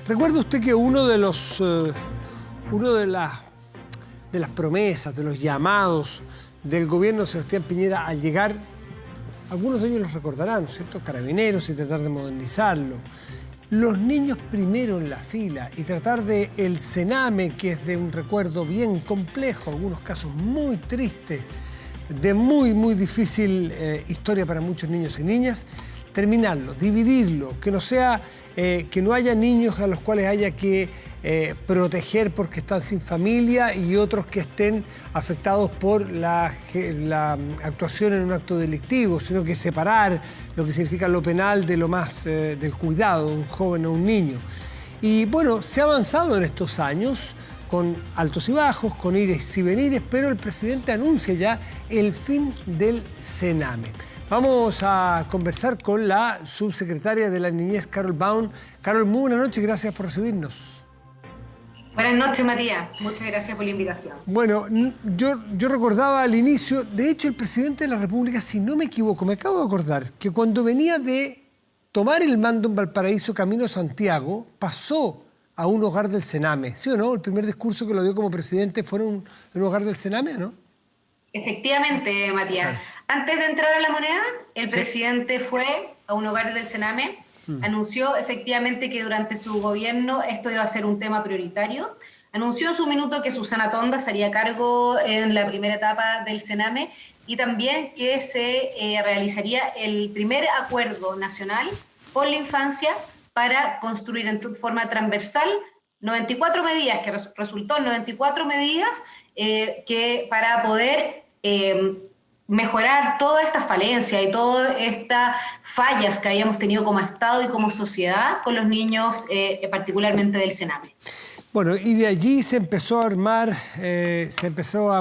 ¿Recuerda usted que uno de las promesas, de los llamados del gobierno de Sebastián Piñera al llegar, algunos de ellos los recordarán, ¿no es cierto? Carabineros y tratar de modernizarlo. Los niños primero en la fila y tratar de el Sename, que es de un recuerdo bien complejo, algunos casos muy tristes, de muy difícil historia para muchos niños y niñas, terminarlo, dividirlo, que no sea, que no haya niños a los cuales haya que proteger porque están sin familia y otros que estén afectados por la actuación en un acto delictivo, sino que separar lo que significa lo penal de lo más del cuidado de un joven o un niño. Y bueno, se ha avanzado en estos años con altos y bajos, con ires y venires, pero el presidente anuncia ya el fin del Sename. Vamos a conversar con la subsecretaria de la Niñez, Carol Baum. Carol, muy buenas noches, gracias por recibirnos. Buenas noches, Matías. Muchas gracias por la invitación. Bueno, yo recordaba al inicio, de hecho el presidente de la República, si no me equivoco, me acabo de acordar, que cuando venía de tomar el mando en Valparaíso camino a Santiago, pasó a un hogar del Sename, ¿sí o no? El primer discurso que lo dio como presidente fue en un hogar del Sename, ¿no? Efectivamente, Matías. Claro. Antes de entrar a la moneda, el presidente fue a un hogar del Sename, anunció efectivamente que durante su gobierno esto iba a ser un tema prioritario, anunció en su minuto que Susana Tonda se haría cargo en la primera etapa del Sename y también que se realizaría el primer acuerdo nacional por la infancia para construir en forma transversal 94 medidas, que resultó en 94 medidas que para poder mejorar toda esta falencia y todas estas fallas que habíamos tenido como Estado y como sociedad con los niños, particularmente del Sename. Bueno, y de allí se empezó a armar, se empezó a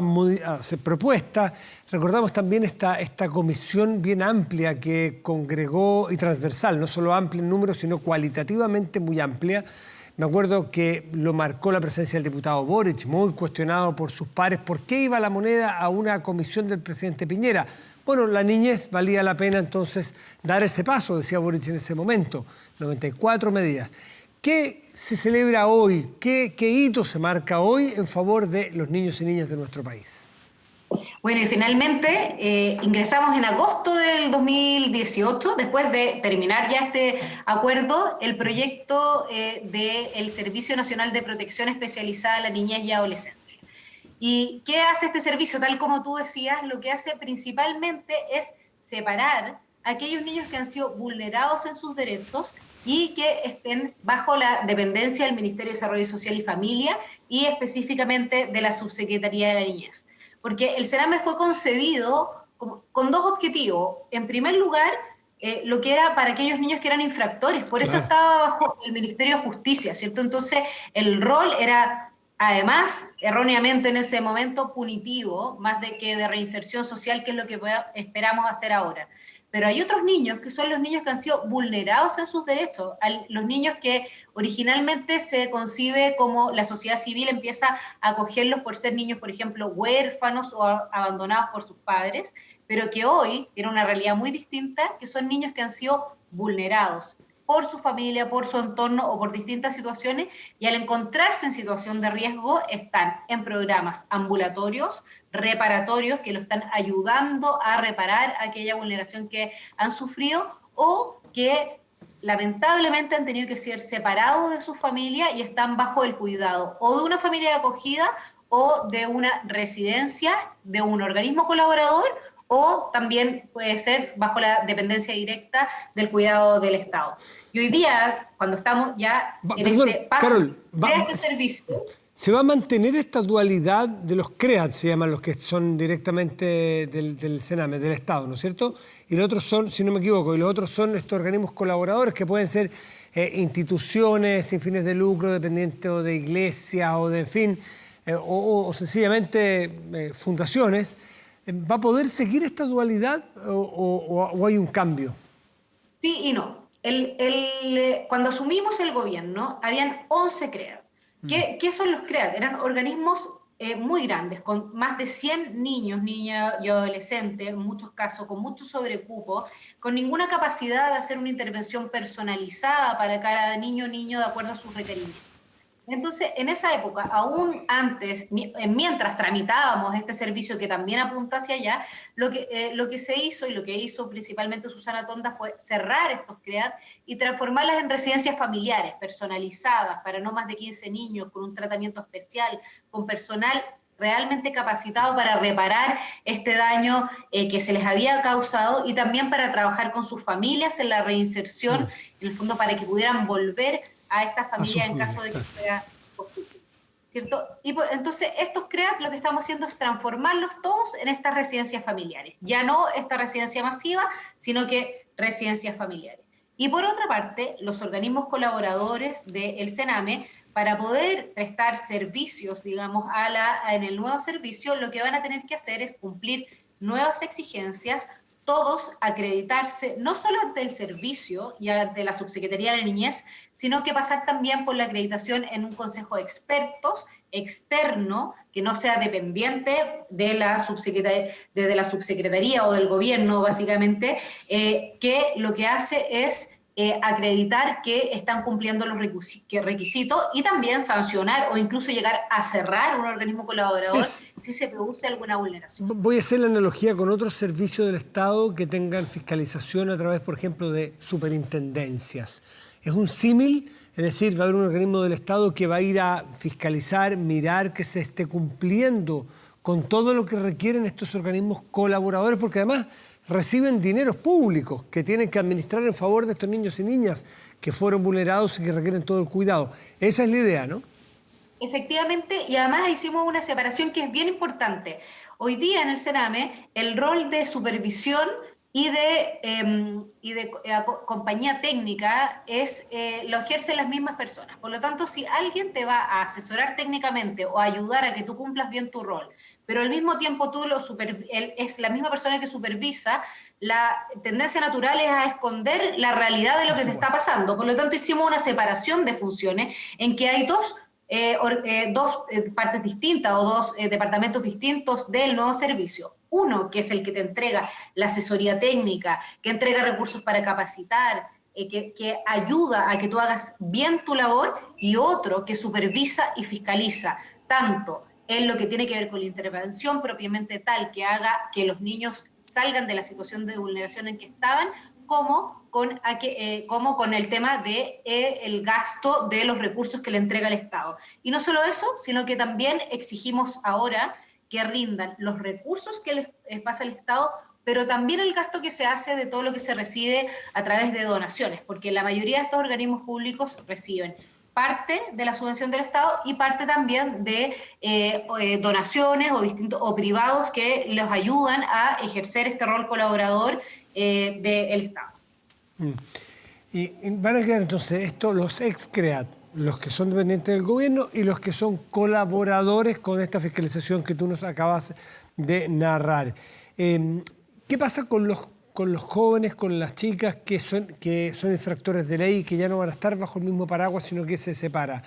hacer propuestas. Recordamos también esta comisión bien amplia que congregó y transversal, no solo amplia en número, sino cualitativamente muy amplia. Me acuerdo que lo marcó la presencia del diputado Boric, muy cuestionado por sus pares. ¿Por qué iba la moneda a una comisión del presidente Piñera? Bueno, la niñez valía la pena entonces dar ese paso, decía Boric en ese momento. 94 medidas. ¿Qué se celebra hoy? ¿Qué hito se marca hoy en favor de los niños y niñas de nuestro país? Bueno, y finalmente ingresamos en agosto del 2018, después de terminar ya este acuerdo, el proyecto del Servicio Nacional de Protección Especializada a la Niñez y Adolescencia. ¿Y qué hace este servicio? Tal como tú decías, lo que hace principalmente es separar a aquellos niños que han sido vulnerados en sus derechos y que estén bajo la dependencia del Ministerio de Desarrollo Social y Familia y específicamente de la Subsecretaría de la Niñez. Porque el Sename fue concebido con dos objetivos. En primer lugar, lo que era para aquellos niños que eran infractores, por eso estaba bajo el Ministerio de Justicia, ¿cierto? Entonces, el rol era, además, erróneamente en ese momento, punitivo, más de que de reinserción social, que es lo que esperamos hacer ahora. Pero hay otros niños que son los niños que han sido vulnerados en sus derechos, los niños que originalmente se concibe como la sociedad civil empieza a acogerlos por ser niños, por ejemplo, huérfanos o abandonados por sus padres, pero que hoy tiene una realidad muy distinta, que son niños que han sido vulnerados por su familia, por su entorno o por distintas situaciones, y al encontrarse en situación de riesgo están en programas ambulatorios, reparatorios, que lo están ayudando a reparar aquella vulneración que han sufrido o que lamentablemente han tenido que ser separados de su familia y están bajo el cuidado o de una familia de acogida o de una residencia, de un organismo colaborador, o también puede ser bajo la dependencia directa del cuidado del Estado. Y hoy día, cuando estamos ya en este paso Carol, de este servicio... ¿Se va a mantener esta dualidad de los CREAT, se llaman los que son directamente del Sename, del Estado, ¿no es cierto? Y los otros son, si no me equivoco, y los otros son estos organismos colaboradores que pueden ser instituciones sin fines de lucro, dependientes o de iglesias o de, en fin, o sencillamente fundaciones. ¿Va a poder seguir esta dualidad o hay un cambio? Sí y no. Cuando asumimos el gobierno, habían 11 CREAT. ¿Qué son los CREAT? Eran organismos muy grandes, con más de 100 niños, niñas y adolescentes, en muchos casos, con mucho sobrecupo, con ninguna capacidad de hacer una intervención personalizada para cada niño o niño de acuerdo a sus requerimientos. Entonces, en esa época, aún antes, mientras tramitábamos este servicio que también apunta hacia allá, lo que se hizo y lo que hizo principalmente Susana Tonda fue cerrar estos CREAT y transformarlas en residencias familiares, personalizadas, para no más de 15 niños, con un tratamiento especial, con personal realmente capacitado para reparar este daño que se les había causado y también para trabajar con sus familias en la reinserción, en el fondo para que pudieran volver a esta familia en caso de que fuera posible, ¿cierto? Y entonces estos CREAT lo que estamos haciendo es transformarlos todos en estas residencias familiares, ya no esta residencia masiva, sino que residencias familiares. Y por otra parte, los organismos colaboradores del CENAME, para poder prestar servicios, digamos, en el nuevo servicio, lo que van a tener que hacer es cumplir nuevas exigencias, todos acreditarse, no solo ante el servicio y ante la Subsecretaría de la Niñez, sino que pasar también por la acreditación en un consejo de expertos externo, que no sea dependiente de la subsecretaría o del gobierno, básicamente, que lo que hace es acreditar que están cumpliendo los requisitos y también sancionar o incluso llegar a cerrar un organismo colaborador si se produce alguna vulneración. Voy a hacer la analogía con otros servicios del Estado que tengan fiscalización a través, por ejemplo, de superintendencias. Es un símil, es decir, va a haber un organismo del Estado que va a ir a fiscalizar, mirar que se esté cumpliendo con todo lo que requieren estos organismos colaboradores, porque además reciben dineros públicos que tienen que administrar en favor de estos niños y niñas que fueron vulnerados y que requieren todo el cuidado. Esa es la idea, ¿no? Efectivamente, y además hicimos una separación que es bien importante. Hoy día en el CENAME el rol de supervisión y de compañía técnica lo ejercen las mismas personas. Por lo tanto, si alguien te va a asesorar técnicamente o a ayudar a que tú cumplas bien tu rol, pero al mismo tiempo él es la misma persona que supervisa, la tendencia natural es a esconder la realidad de lo que te está pasando. Por lo tanto, hicimos una separación de funciones en que hay dos partes distintas o dos departamentos distintos del nuevo servicio. Uno, que es el que te entrega la asesoría técnica, que entrega recursos para capacitar, que ayuda a que tú hagas bien tu labor, y otro que supervisa y fiscaliza, tanto en lo que tiene que ver con la intervención propiamente tal, que haga que los niños salgan de la situación de vulneración en que estaban, como con el tema del gasto de los recursos que le entrega el Estado. Y no solo eso, sino que también exigimos ahora que rindan los recursos que les pasa al Estado, pero también el gasto que se hace de todo lo que se recibe a través de donaciones, porque la mayoría de estos organismos públicos reciben parte de la subvención del Estado y parte también de donaciones o privados que los ayudan a ejercer este rol colaborador del Estado. Y van a quedar entonces los ex-CREAT, los que son dependientes del gobierno y los que son colaboradores con esta fiscalización que tú nos acabas de narrar. ¿Qué pasa con los jóvenes, con las chicas que son infractores de ley y que ya no van a estar bajo el mismo paraguas, sino que se separa?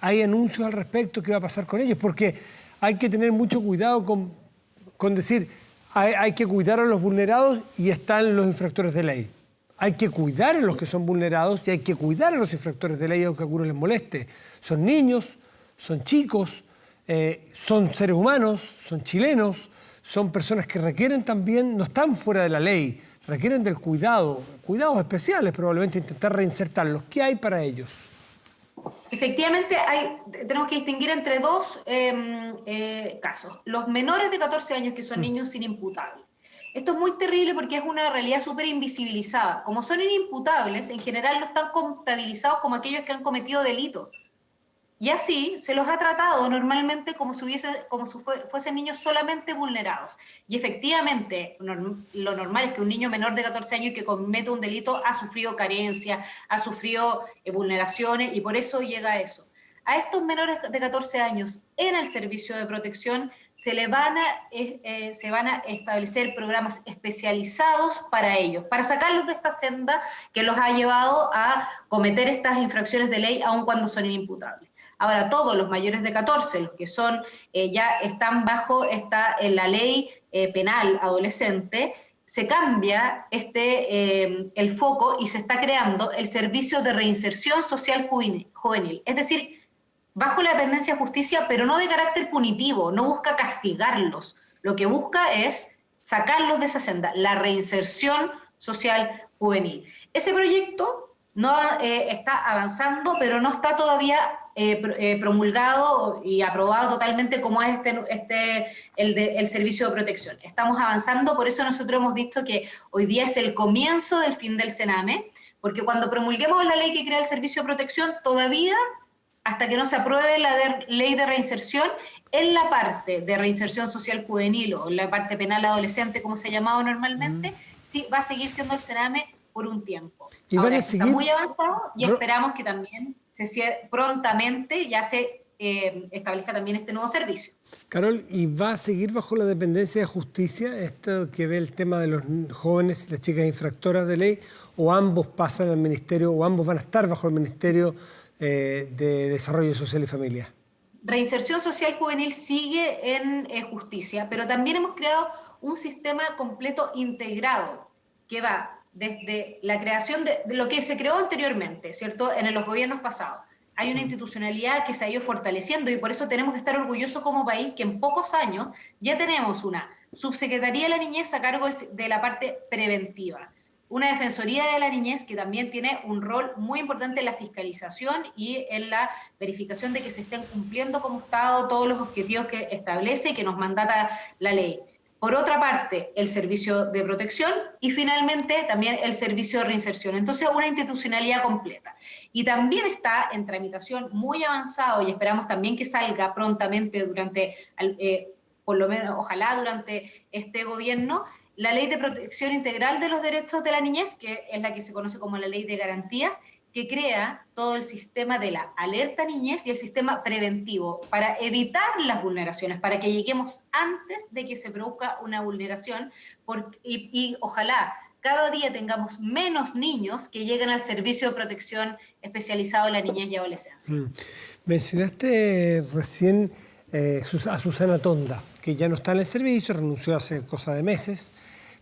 ¿Hay anuncios al respecto? ¿Qué va a pasar con ellos? Porque hay que tener mucho cuidado con decir, hay que cuidar a los vulnerados y están los infractores de ley. Hay que cuidar a los que son vulnerados y hay que cuidar a los infractores de ley, aunque a algunos les moleste. Son niños, son chicos, son seres humanos, son chilenos, son personas que requieren también, no están fuera de la ley, requieren del cuidados especiales, probablemente intentar reinsertarlos. ¿Qué hay para ellos? Efectivamente, tenemos que distinguir entre dos casos. Los menores de 14 años, que son niños inimputables. Esto es muy terrible porque es una realidad súper invisibilizada. Como son inimputables, en general no están contabilizados como aquellos que han cometido delitos. Y así se los ha tratado normalmente como si fuesen niños solamente vulnerados. Y efectivamente, lo normal es que un niño menor de 14 años que comete un delito ha sufrido carencia, ha sufrido vulneraciones, y por eso llega a eso. A estos menores de 14 años en el servicio de protección se van a establecer programas especializados para ellos, para sacarlos de esta senda que los ha llevado a cometer estas infracciones de ley aun cuando son inimputables. Ahora, todos los mayores de 14, los que son ya están bajo la ley penal adolescente, se cambia el foco y se está creando el servicio de reinserción social juvenil. Es decir, bajo la dependencia de justicia, pero no de carácter punitivo, no busca castigarlos. Lo que busca es sacarlos de esa senda, la reinserción social juvenil. Ese proyecto no está avanzando, pero no está todavía promulgado y aprobado totalmente como es el servicio de protección. Estamos avanzando, por eso nosotros hemos dicho que hoy día es el comienzo del fin del Sename, porque cuando promulguemos la ley que crea el servicio de protección, todavía, hasta que no se apruebe la ley de reinserción, en la parte de reinserción social juvenil o en la parte penal adolescente, como se ha llamado normalmente, sí va a seguir siendo el Sename por un tiempo. ¿Y ahora, van a seguir? Está muy avanzado y esperamos que también prontamente ya se establezca también este nuevo servicio. Carol, ¿y va a seguir bajo la dependencia de justicia esto que ve el tema de los jóvenes y las chicas infractoras de ley, o ambos pasan al ministerio, o ambos van a estar bajo el Ministerio de Desarrollo Social y Familia? Reinserción social juvenil sigue en justicia, pero también hemos creado un sistema completo integrado que va desde la creación de lo que se creó anteriormente, ¿cierto?, en los gobiernos pasados. Hay una institucionalidad que se ha ido fortaleciendo y por eso tenemos que estar orgullosos como país que en pocos años ya tenemos una subsecretaría de la niñez a cargo de la parte preventiva, una defensoría de la niñez que también tiene un rol muy importante en la fiscalización y en la verificación de que se estén cumpliendo como Estado todos los objetivos que establece y que nos mandata la ley. Por otra parte, el servicio de protección y finalmente también el servicio de reinserción. Entonces, una institucionalidad completa. Y también está en tramitación muy avanzado y esperamos también que salga prontamente por lo menos, ojalá durante este gobierno, la Ley de Protección Integral de los Derechos de la Niñez, que es la que se conoce como la Ley de Garantías, que crea todo el sistema de la alerta niñez y el sistema preventivo para evitar las vulneraciones, para que lleguemos antes de que se produzca una vulneración y ojalá cada día tengamos menos niños que lleguen al servicio de protección especializado en la niñez y adolescencia. Mencionaste recién a Susana Tonda, que ya no está en el servicio, renunció hace cosa de meses,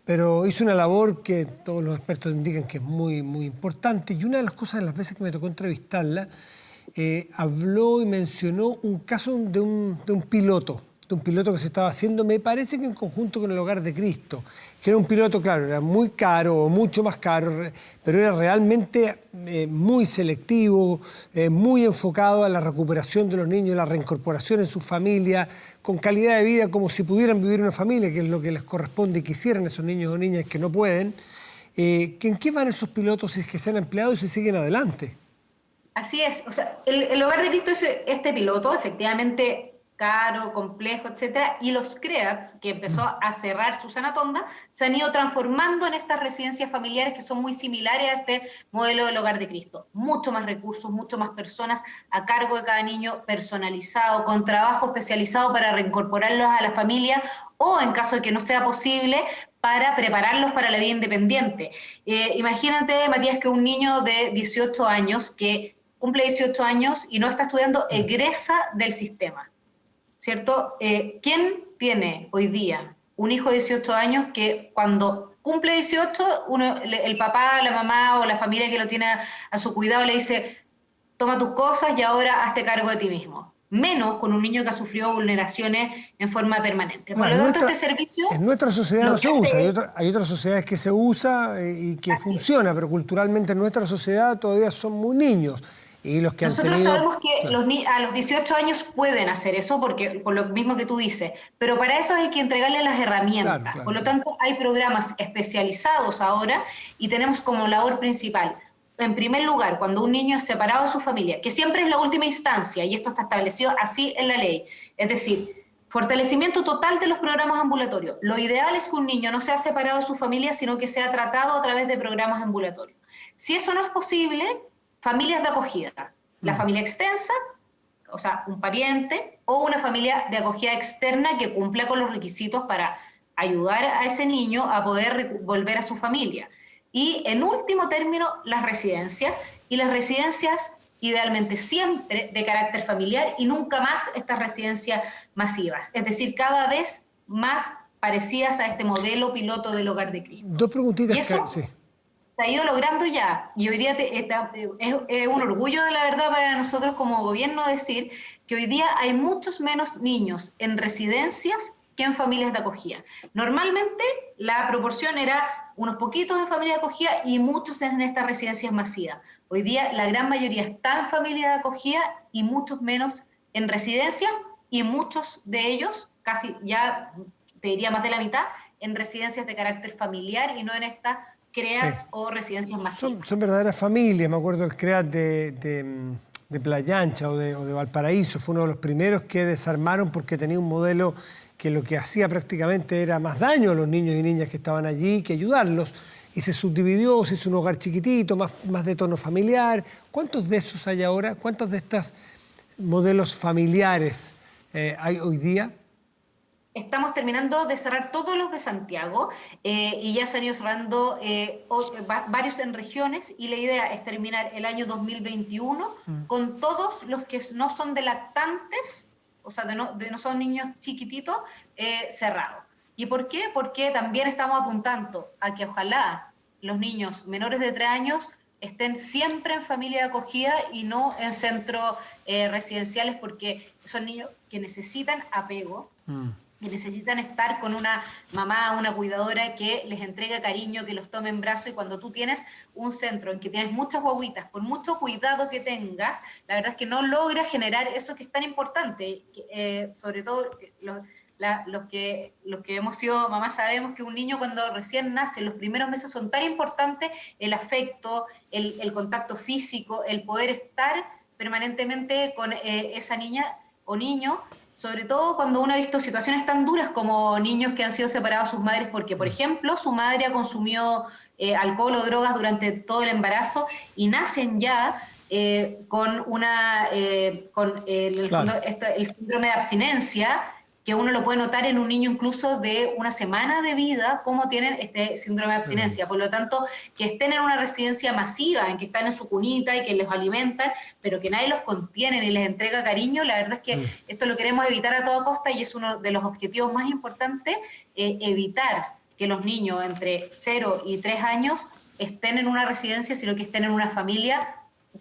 pero hizo una labor que todos los expertos indican que es muy, muy importante. Y una de las cosas, en las veces que me tocó entrevistarla, habló y mencionó un caso de un piloto que se estaba haciendo, me parece que en conjunto con el Hogar de Cristo, que era un piloto, claro, era muy caro, o mucho más caro, pero era realmente muy selectivo, muy enfocado a la recuperación de los niños, la reincorporación en su familia, con calidad de vida, como si pudieran vivir una familia, que es lo que les corresponde y quisieran esos niños o niñas que no pueden. ¿En qué van esos pilotos si es que se han empleado y si siguen adelante? Así es, o sea, el Hogar de Cristo es este piloto, efectivamente caro, complejo, etcétera, y los CREATS, que empezó a cerrar Susana Tonda, se han ido transformando en estas residencias familiares que son muy similares a este modelo del Hogar de Cristo. Mucho más recursos, mucho más personas a cargo de cada niño, personalizado, con trabajo especializado para reincorporarlos a la familia o, en caso de que no sea posible, para prepararlos para la vida independiente. Imagínate, Matías, que un niño de 18 años que cumple 18 años y no está estudiando, egresa del sistema, ¿cierto? ¿Quién tiene hoy día un hijo de 18 años que cuando cumple 18, el papá, la mamá o la familia que lo tiene a su cuidado le dice, toma tus cosas y ahora hazte cargo de ti mismo? Menos con un niño que ha sufrido vulneraciones en forma permanente. Por lo tanto, este servicio... En nuestra sociedad no se usa, hay otras sociedades que se usa y que funciona, pero culturalmente en nuestra sociedad todavía son muy niños. Y los que nosotros sabemos que a los 18 años pueden hacer eso, porque por lo mismo que tú dices, pero para eso hay que entregarle las herramientas. Claro. Por lo tanto, hay programas especializados ahora y tenemos como labor principal, en primer lugar, cuando un niño es separado de su familia, que siempre es la última instancia, y esto está establecido así en la ley, es decir, fortalecimiento total de los programas ambulatorios. Lo ideal es que un niño no sea separado de su familia, sino que sea tratado a través de programas ambulatorios. Si eso no es posible, familias de acogida, la familia extensa o sea, un pariente o una familia de acogida externa que cumpla con los requisitos para ayudar a ese niño a poder volver a su familia. Y en último término, las residencias, y las residencias idealmente siempre de carácter familiar y nunca más estas residencias masivas, es decir, cada vez más parecidas a este modelo piloto del Hogar de Cristo. Dos preguntitas. Y eso Sí. se ha ido logrando ya, y hoy día es un orgullo de la verdad para nosotros como gobierno decir que hoy día hay muchos menos niños en residencias que en familias de acogida. Normalmente la proporción era unos poquitos de familias de acogida y muchos en estas residencias masivas. Hoy día la gran mayoría está en familias de acogida y muchos menos en residencias, y muchos de ellos, casi ya te diría más de la mitad, en residencias de carácter familiar y no en estas CREAS o residencias masivas. Son verdaderas familias. Me acuerdo del CREAS de Playa Ancha o de Valparaíso. Fue uno de los primeros que desarmaron porque tenía un modelo que lo que hacía prácticamente era más daño a los niños y niñas que estaban allí que ayudarlos. Y se subdividió, se hizo un hogar chiquitito, más de tono familiar. ¿Cuántos de esos hay ahora? ¿Cuántos de estos modelos familiares hay hoy día? Estamos terminando de cerrar todos los de Santiago y ya se han ido cerrando varios en regiones, y la idea es terminar el año 2021 con todos los que no son de lactantes, o sea, no son niños chiquititos, cerrados. ¿Y por qué? Porque también estamos apuntando a que ojalá los niños menores de 3 años estén siempre en familia de acogida y no en centros residenciales, porque son niños que necesitan apego, que necesitan estar con una mamá, una cuidadora que les entregue cariño, que los tome en brazo. Y cuando tú tienes un centro en que tienes muchas guaguitas, por mucho cuidado que tengas, la verdad es que no logras generar eso que es tan importante, sobre todo los que hemos sido mamás sabemos que un niño cuando recién nace, los primeros meses son tan importantes, el afecto, el contacto físico, el poder estar permanentemente con esa niña o niño, sobre todo cuando uno ha visto situaciones tan duras como niños que han sido separados de sus madres porque, por ejemplo, su madre ha consumido alcohol o drogas durante todo el embarazo y nacen ya con el síndrome de abstinencia, que uno lo puede notar en un niño incluso de una semana de vida, cómo tienen este síndrome de abstinencia. Por lo tanto, que estén en una residencia masiva, en que están en su cunita y que les alimentan, pero que nadie los contiene ni les entrega cariño, la verdad es que esto lo queremos evitar a toda costa, y es uno de los objetivos más importantes, evitar que los niños entre 0 y 3 años estén en una residencia, sino que estén en una familia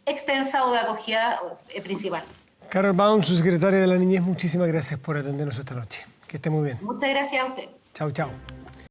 extensa o de acogida principal. Carol Baum, su secretaria de la Niñez, muchísimas gracias por atendernos esta noche. Que esté muy bien. Muchas gracias a usted. Chao, chao.